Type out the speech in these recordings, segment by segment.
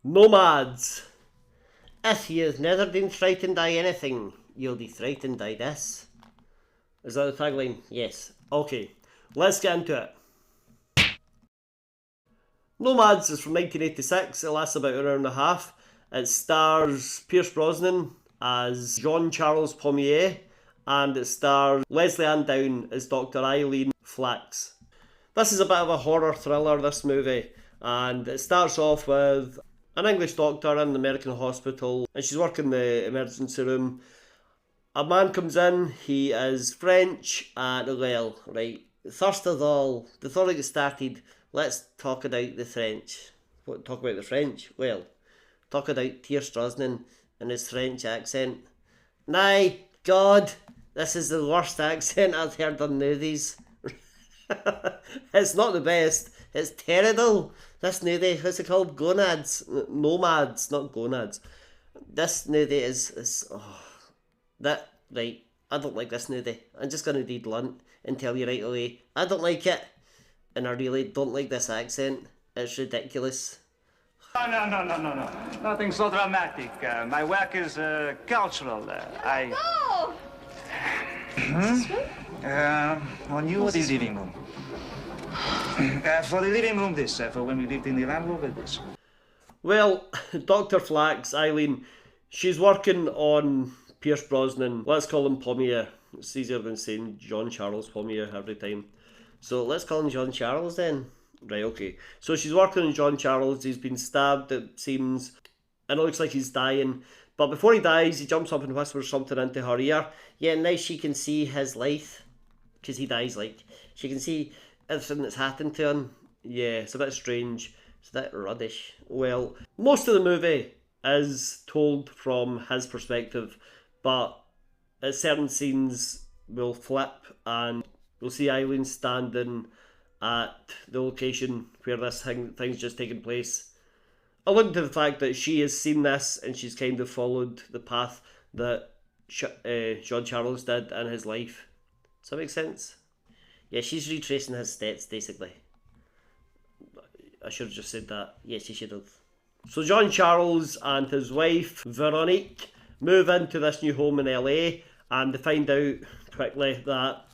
Nomads. If you've never been frightened by anything, you'll be frightened by this. Is that the tagline? Yes. Okay, let's get into it. Nomads is from 1986. It lasts about an hour and a half. It stars Pierce Brosnan as Jean-Charles Pommier, and it stars Leslie Ann Down as Dr. Eileen Flax. This is a bit of a horror thriller, this movie, and it starts off with an English doctor in an American hospital, and she's working in the emergency room. A man comes in, he is French, and well, right, first of all, before I get started, let's talk about the French. What, talk about the French? Well, talk about Pierce Brosnan and his French accent. My God, this is the worst accent I've heard on movies. It's not the best. It's terrible. This movie, what's it called? Gonads? Nomads, not gonads. This movie is that, right, I don't like this movie. I'm just going to be blunt and tell you right away. I don't like it. And I really don't like this accent. It's ridiculous. No. Nothing so dramatic. My work is cultural. No! On you, the living room. For the living room, this. For when we lived in the landlord, this. Well, Dr. Flax, Eileen, she's working on Pierce Brosnan. Let's call him Pommier. It's easier than saying Jean-Charles Pommier every time. So let's call him Jean-Charles then. Right, okay. So she's working on Jean-Charles. He's been stabbed, it seems, and it looks like he's dying. But before he dies, he jumps up and whispers something into her ear. Yeah, now she can see his life, because he dies, like. She can see everything that's happened to him. Yeah, it's a bit strange. It's a bit rubbish. Well, most of the movie is told from his perspective, but at certain scenes we'll flip and we'll see Eileen standing at the location where this thing's just taken place. Alluding to the fact that she has seen this and she's kind of followed the path that Jean-Charles did in his life. Does that make sense? Yeah, she's retracing his steps, basically. I should have just said that. Yes, she should have. So Jean-Charles and his wife, Veronique, move into this new home in LA, and they find out quickly that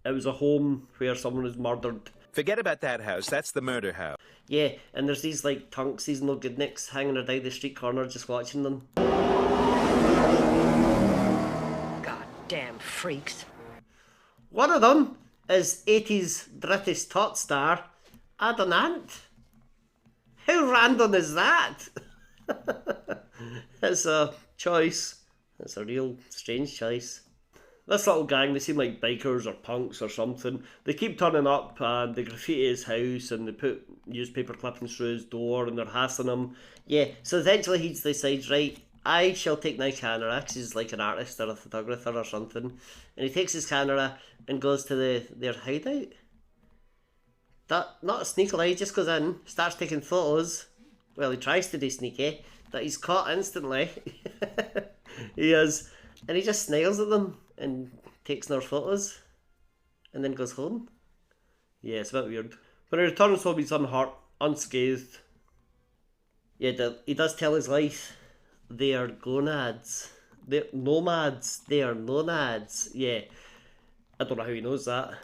it was a home where someone was murdered. Forget about that house. That's the murder house. Yeah, and there's these like tunks, these no good nicks hanging around the street corner just watching them. Goddamn freaks. One of them is 80s British top star Adam Ant. How random is that? It's a choice. It's a real strange choice. This little gang, they seem like bikers or punks or something. They keep turning up and they graffiti his house and they put newspaper clippings through his door and they're hassling him. Yeah, so eventually he decides, right, I shall take my camera, because he's like an artist or a photographer or something. And he takes his camera and goes to their hideout. Not sneakily, he just goes in, starts taking photos. Well, he tries to be sneaky, but he's caught instantly. He is. And he just smiles at them and takes their photos and then goes home. Yeah, it's a bit weird. When he returns home, he's unhurt, unscathed. Yeah, he does tell his wife, they are gonads. They're nomads. They are nomads. Yeah, I don't know how he knows that.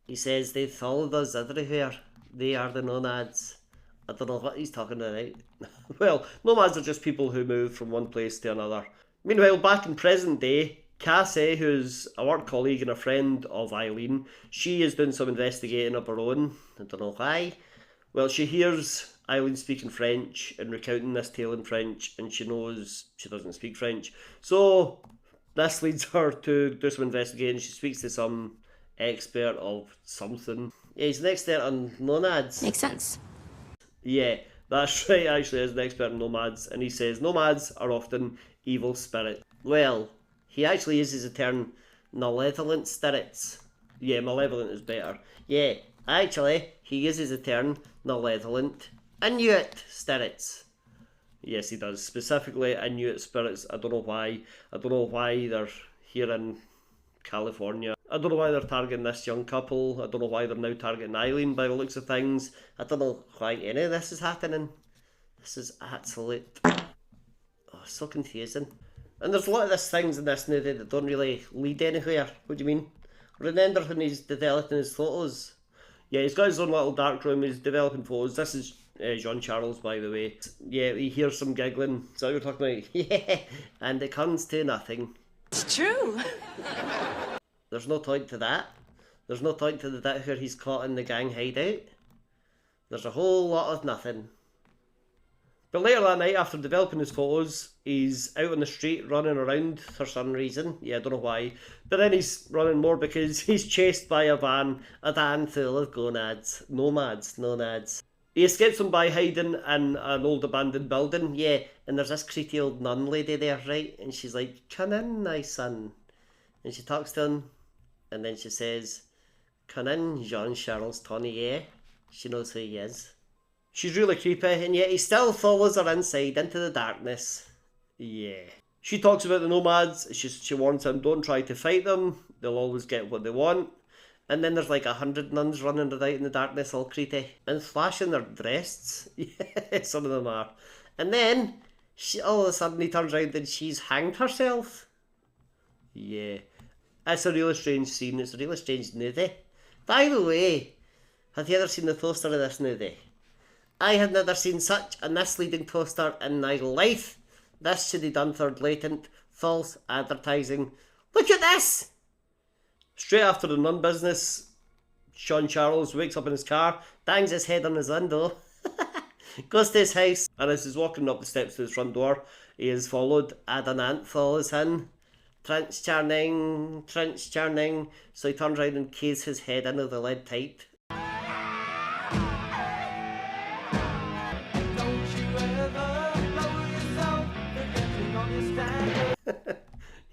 He says they've followed us everywhere. They are the nomads. I don't know what he's talking about. Well, nomads are just people who move from one place to another. Meanwhile, back in present day, Cassie, who's a work colleague and a friend of Eileen, she is doing some investigating of her own. I don't know why. Well, she hears Eileen speaking French and recounting this tale in French, and she knows she doesn't speak French. So this leads her to do some investigating. She speaks to some expert of something. Yeah, he's an expert on nomads. Makes sense. Yeah, that's right, actually, is an expert on nomads, and he says nomads are often evil spirits. Well, he actually uses the term malevolent spirits. Yeah, malevolent is better. Yeah, actually, he uses the term malevolent Inuit spirits. Yes, he does. Specifically Inuit spirits. I don't know why. I don't know why they're here in California. I don't know why they're targeting this young couple. I don't know why they're now targeting Eileen by the looks of things. I don't know why any of this is happening. This is absolute... Oh, so confusing. And there's a lot of these things in this movie that don't really lead anywhere. What do you mean? Remember when he's developing his photos? Yeah, he's got his own little dark room, he's developing photos. This is Jean-Charles, by the way. Yeah, he hears some giggling. Is that what you're talking about? Yeah, and it comes to nothing. It's true. There's no point to that. There's no point to the bit where he's caught in the gang hideout. There's a whole lot of nothing. But later that night, after developing his photos, he's out on the street running around for some reason. Yeah, I don't know why. But then he's running more because he's chased by a van full of gonads. Nomads. He escapes them by hiding in an old abandoned building. Yeah, and there's this creepy old nun lady there, right? And she's like, "Come in, my son." And she talks to him. And then she says, "Come in, Jean-Charles Tonnier." She knows who he is. She's really creepy, and yet he still follows her inside into the darkness. Yeah. She talks about the Nomads. She warns him, don't try to fight them. They'll always get what they want. And then there's like 100 nuns running about in the darkness, all creepy. And flashing their breasts. Yeah, some of them are. And then, all of a sudden he turns around and she's hanged herself. Yeah. It's a really strange scene. It's a really strange movie. By the way, have you ever seen the poster of this movie? I had never seen such a misleading poster in my life. This should be done for blatant, false advertising. Look at this! Straight after the nun business, Jean-Charles wakes up in his car, bangs his head on his window, goes to his house, and as he's walking up the steps to his front door, he is followed, and an ant follows him. Trench churning, so he turns around and keys his head into the lead pipe.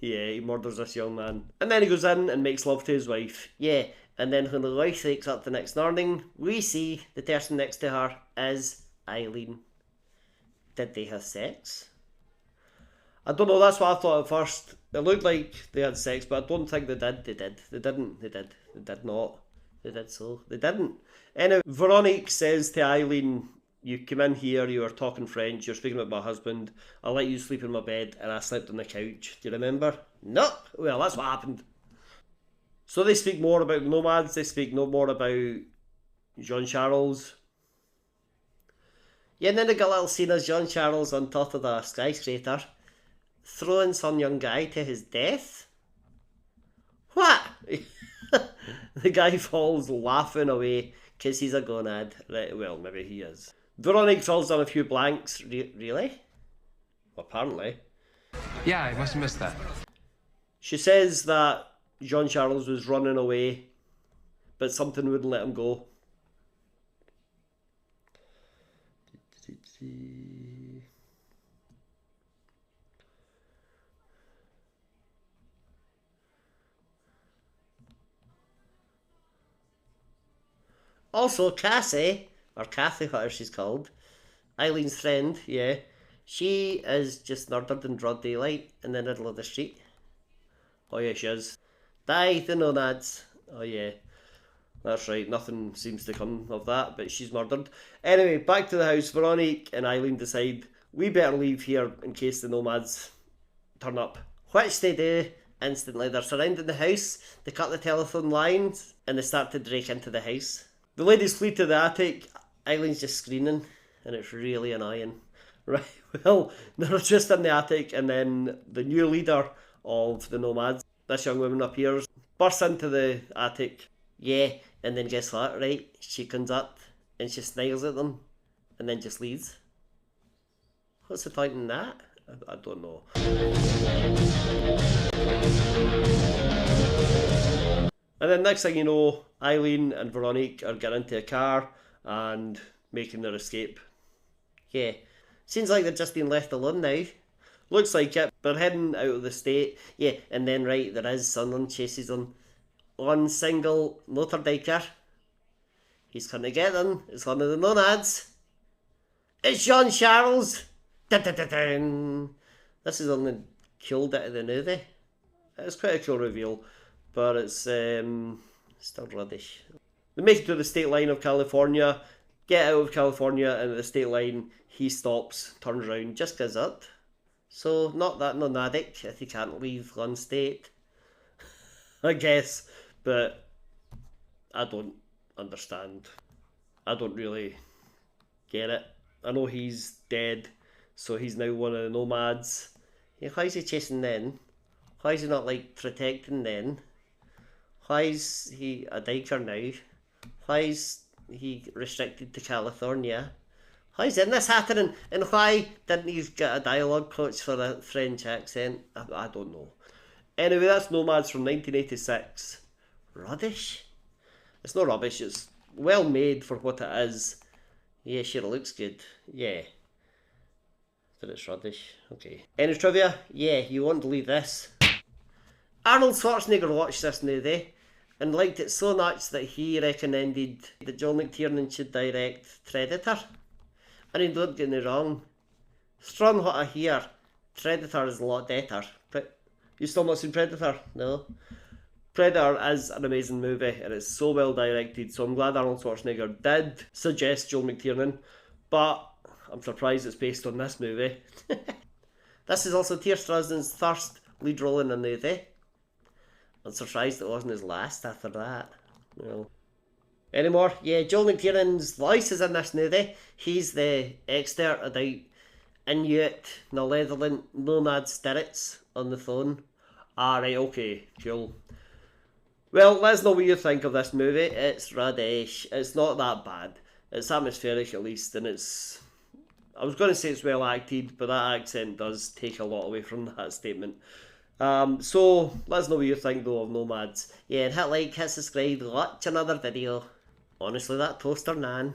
Yeah, he murders this young man. And then he goes in and makes love to his wife. Yeah, and then when the wife wakes up the next morning, we see the person next to her is Eileen. Did they have sex? I don't know, that's what I thought at first. It looked like they had sex, but I don't think they did. They did. They didn't. They did. They did not. They did so. They didn't. Anyway, Veronique says to Eileen, "You came in here, you were talking French, you're speaking about my husband, I let you sleep in my bed and I slept on the couch. Do you remember?" Nope. Well, that's what happened. So they speak more about the Nomads, they speak no more about Jean-Charles. Yeah, and then they got a little scene of Jean-Charles on top of the skyscraper, throwing some young guy to his death. What? The guy falls laughing away because he's a gonad. Right, well, maybe he is. Veronique fills in a few blanks. Really? Well, apparently. Yeah, I must have missed that. She says that Jean-Charles was running away, but something wouldn't let him go. Also, Cassie, or Kathy, whatever she's called, Eileen's friend, yeah, she is just murdered in broad daylight in the middle of the street. Oh yeah, she is. Die the Nomads. Oh yeah, that's right, nothing seems to come of that, but she's murdered. Anyway, back to the house. Veronique and Eileen decide we better leave here in case the Nomads turn up. Which they do instantly. They're surrounding the house, they cut the telephone lines, and they start to break into the house. The ladies flee to the attic. Eileen's just screaming, and it's really annoying. Right, well, they're just in the attic, and then the new leader of the Nomads, this young woman appears, bursts into the attic. Yeah, and then guess what, right? She comes up, and she smiles at them, and then just leaves. What's the point in that? I don't know. And then next thing you know, Eileen and Veronique are getting into a car and making their escape. Yeah, seems like they're just being left alone now. Looks like it. They're heading out of the state. Yeah, and then right, there is someone chases them. One single motorbiker. He's going to get them. It's one of the Nomads. It's Jean-Charles. This is only cool bit of the movie. It's quite a cool reveal, but it's still rubbish. They make it to the state line of California. get out of California and at the state line, he stops, turns around, just gives up. So, not that nomadic if he can't leave one state, I guess, but I don't understand. I don't really get it. I know he's dead, so he's now one of the nomads. Yeah, why is he chasing then? Why is he not, like, protecting then? Why is he a diker now? Why is he restricted to California? Why is this happening? And why didn't he get a dialogue coach for a French accent? I don't know. Anyway, that's Nomads from 1986. Rubbish? It's not rubbish, it's well made for what it is. Yeah, sure, it looks good. Yeah. But it's rubbish. Okay. Any trivia? Yeah, you won't believe this. Arnold Schwarzenegger watched this movie and liked it so much that he recommended that Joel McTiernan should direct Predator. I mean, don't get me wrong. From what I hear, Predator is a lot better. You still not seen Predator? No? Predator is an amazing movie and it's so well directed, so I'm glad Arnold Schwarzenegger did suggest Joel McTiernan, but I'm surprised it's based on this movie. This is also Pierce Brosnan's first lead role in a movie. I'm surprised it wasn't his last after that. Well, anymore? Yeah, Joel McTiernan's voice is in this movie. He's the expert about Inuit, Netherland, nomad spirits on the phone. Right, okay, cool. Well, let us know what you think of this movie. It's radish. It's not that bad. It's atmospheric at least, and it's... I was going to say it's well acted, but that accent does take a lot away from that statement. So, let us know what you think though of Nomads. Yeah, and hit like, hit subscribe, watch another video. Honestly, that toaster nan.